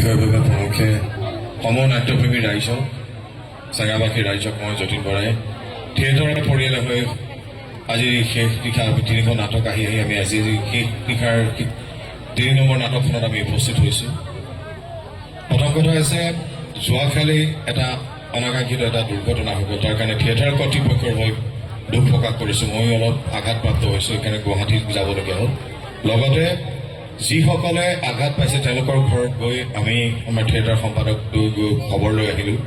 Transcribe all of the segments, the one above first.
বিষয়ববীয়া প্ৰমুখে সমূহ নাট্যপ্ৰেমী ৰাইজক চাগাবাসী ৰাইজক মই যতীন বৰাই থিয়েটাৰৰ পৰিয়ালে হৈ আজি শেষ নিশা তিনিখন নাটক আহি আমি আজি শেষ নিশাৰ 3 নম্বৰ নাটকখনত আমি উপস্থিত হৈছোঁ। প্ৰথম কথা হৈছে যোৱাকালি এটা অনাকাংক্ষিত এটা দুৰ্ঘটনা হৈ গ'ল, তাৰ কাৰণে থিয়েটাৰ কৰ্তৃপক্ষৰ হৈ দুখ প্ৰকাশ কৰিছোঁ। মই অলপ আঘাতপ্ৰাপ্ত হৈছোঁ, সেইকাৰণে গুৱাহাটীত যাবলগীয়া হ'ল। লগতে যিসকলে আঘাত পাইছে তেওঁলোকৰ ঘৰত গৈ আমি আমাৰ থিয়েটাৰ সম্পাদক গৈ খবৰ লৈ আহিলোঁ।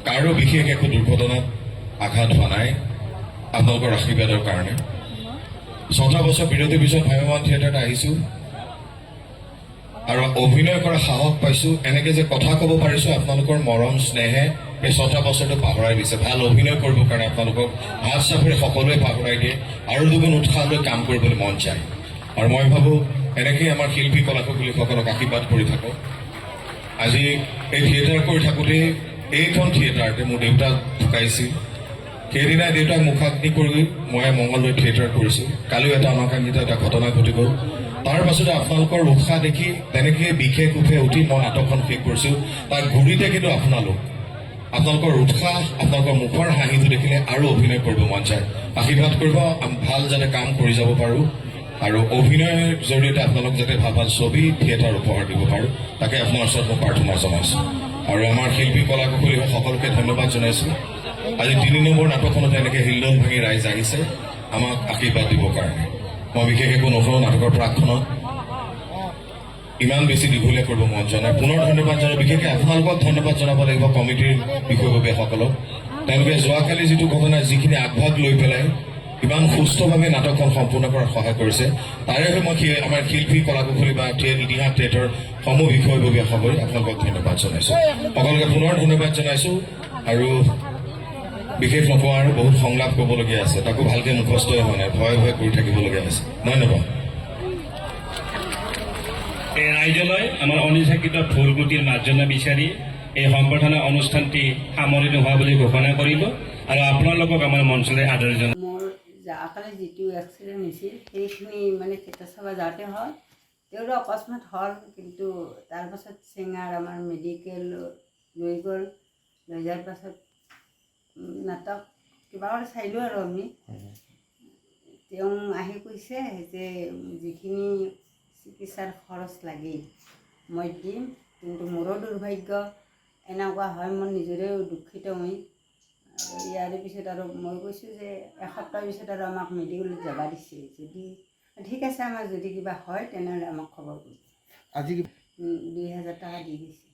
কাৰো বিশেষ একো দুৰ্ঘটনাত আঘাত হোৱা নাই, আপোনালোকৰ আশীৰ্বাদৰ কাৰণে। 6 বছৰ বিৰতিৰ পিছত ভাইমান থিয়েটাৰত আহিছোঁ আৰু অভিনয় কৰা সাহস পাইছোঁ। এনেকৈ যে কথা ক'ব পাৰিছোঁ, আপোনালোকৰ মৰম স্নেহে এই 6 বছৰটো পাহৰাই দিছে। ভাল অভিনয় কৰিবৰ কাৰণে আপোনালোকক হাত চাপৰি সকলোৱে পাহৰাই দিয়ে আৰু দুগুণ উৎসাহ লৈ কাম কৰিবলৈ মন যায়। আৰু মই ভাবোঁ এনেকেই আমাৰ শিল্পী কলাকুশলীসকলক আশীৰ্বাদ কৰি থাকক। আজি এই থিয়েটাৰ কৰি থাকোঁতেই এইখন থিয়েটাৰতে মোৰ দেউতা ঢুকাইছিল। সেইদিনাই দেউতাক মুখাগ্নি কৰি মই মংগলদৈ থিয়েটাৰ কৰিছোঁ। কালিও এটা অনাকাংক্ষিত এটা ঘটনা ঘটি গ'ল। তাৰ পাছতে আপোনালোকৰ উৎসাহ দেখি তেনেকৈ বিশেষ উঠে উঠি মই নাটকখন শেষ কৰিছোঁ। তাৰ ঘূৰিতে কিন্তু আপোনালোকৰ উৎসাহ, আপোনালোকৰ মুখৰ হাঁহিটো দেখিলে আৰু অভিনয় কৰিব মন যায়। আশীৰ্বাদ কৰিব, ভাল যাতে কাম কৰি যাব পাৰোঁ আৰু অভিনয়ৰ জৰিয়তে আপোনালোক যাতে ভাল ভাল ছবি থিয়েটাৰ উপহাৰ দিব পাৰোঁ, তাকে আপোনাৰ ওচৰত মই প্ৰাৰ্থনা জনাইছোঁ। আৰু আমাৰ শিল্পী কলাকুশলী সকলোকে ধন্যবাদ জনাইছোঁ। আজি 3 নম্বৰ নাটকখনত এনেকৈ হিলদল ভাঙি ৰাইজ আহিছে আমাক আশীৰ্বাদ দিবৰ কাৰণে। মই বিশেষ একো নকৰোঁ, নাটকৰ প্ৰাকখনত ইমান বেছি দীঘলীয়া কৰিব মন যোৱা নাই। পুনৰ ধন্যবাদ জনাই বিশেষকৈ আপোনালোকক ধন্যবাদ জনাব লাগিব কমিটিৰ বিষয়ববীয়াসকলক। তেওঁলোকে যোৱাকালি যিটো ঘটনা যিখিনি আগভাগ লৈ পেলাই ইমান সুস্থভাৱে নাটকখন সম্পূৰ্ণ কৰাত সহায় কৰিছে, তাৰে মই আমাৰ শিল্পী কলাকুশলী বা ইতিহাস থিয়েটাৰ সমূহ বিষয়ববীয়াসকলে আপোনালোকক ধন্যবাদ জনাইছোঁ। সকলোকে পুনৰ ধন্যবাদ জনাইছোঁ। আৰু বিশেষ নকওঁ, আৰু বহুত সংলাপ ক'বলগীয়া আছে, তাকো ভালকৈ মুখস্থই হোৱা নাই, ভয়ে ভয়ে কৰি থাকিবলগীয়া আছে। ধন্যবাদ। এই ৰাইজলৈ আমাৰ অনিচ্ছাকৃত ভুল-ত্ৰুটিৰ মাৰ্জনা বিচাৰি এই সম্বৰ্ধনা অনুষ্ঠানটি সামৰণি হোৱা বুলি ঘোষণা কৰিলোঁ আৰু আপোনালোকক আমাৰ মঞ্চলৈ আদৰি জনালোঁ। মোৰ যোৱাকালি যিটো এক্সিডেণ্ট হৈছিল সেইখিনি মানে থিয়েটাৰ চাব যাওঁতে হ'ল, তেওঁৰো অকস্মাত হ'ল। কিন্তু তাৰপাছত চিঙাৰ আমাৰ মেডিকেল লৈ গ'ল। লৈ যোৱাৰ পাছত নাটক কিবা কৰি চাইলোঁ আৰু আমি। তেওঁ আহি কৈছে যে যিখিনি চিকিৎসাৰ খৰচ লাগে মই দিম, কিন্তু মোৰো দুৰ্ভাগ্য এনেকুৱা হয়, মোৰ নিজৰেও দুখিত মই। আৰু ইয়াৰ পিছত আৰু মই কৈছোঁ যে এসপ্তাহৰ পিছত আৰু আমাক মেডিকেলত যাব দিছে। যদি ঠিক আছে, আমাৰ যদি কিবা হয় তেনেহ'লে আমাক খবৰ কৰিব। আজি 2000 টকা দি গৈছে,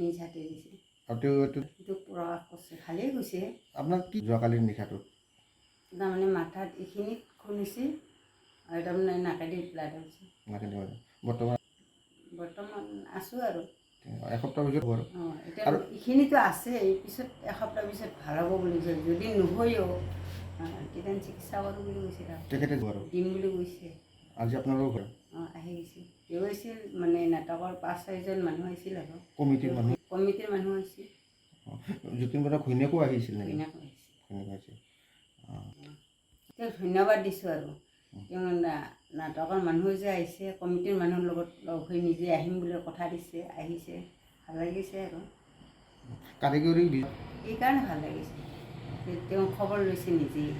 নিজ হাতে দিছে। এইটো প্ৰকাশ কৰিছে, ভালেই গৈছে। আপোনাক কি যোৱাকালিৰ নিশাটোত তাৰমানে মাথাত এইখিনিত খুন্দিছে আৰু তাৰমানে নাকেদি ব্লাড হৈছে। বৰ্তমান আছোঁ আৰু এসপ্তাহ পিছত হ'ব এতিয়া এইখিনিতো আছে, পিছত এসপ্তাহ পিছত ভাল হ'ব বুলি কৈছে। যদি নহয়ও তেতিয়া চিকিৎসা কৰোঁ বুলি কৈছে, তেখেতে দিম বুলি কৈছে। আজি আপোনালোকৰ ঘৰ আহি গৈছিল, তেওঁ আহিছিল মানে নাটকৰ 5-6জন মানুহ আহিছিল আৰু কমিটিৰ মানুহ আহিছিল। যতীন বৰা ঘৈণীয়েকো আহিছিল নেকি? ঘৈণীয়েক আহিছিল। আহিছিল। তেওঁক ধন্যবাদ দিছোঁ। আৰু তেওঁ নাটকৰ মানুহ যে আহিছে, কমিটিৰ মানুহৰ লগত লগ হৈ নিজে আহিম বুলি কথা দিছে, আহিছে, ভাল লাগিছে। আৰু কাৰিকৰী সেইকাৰণে ভাল লাগিছে, তেওঁ খবৰ লৈছে নিজেই।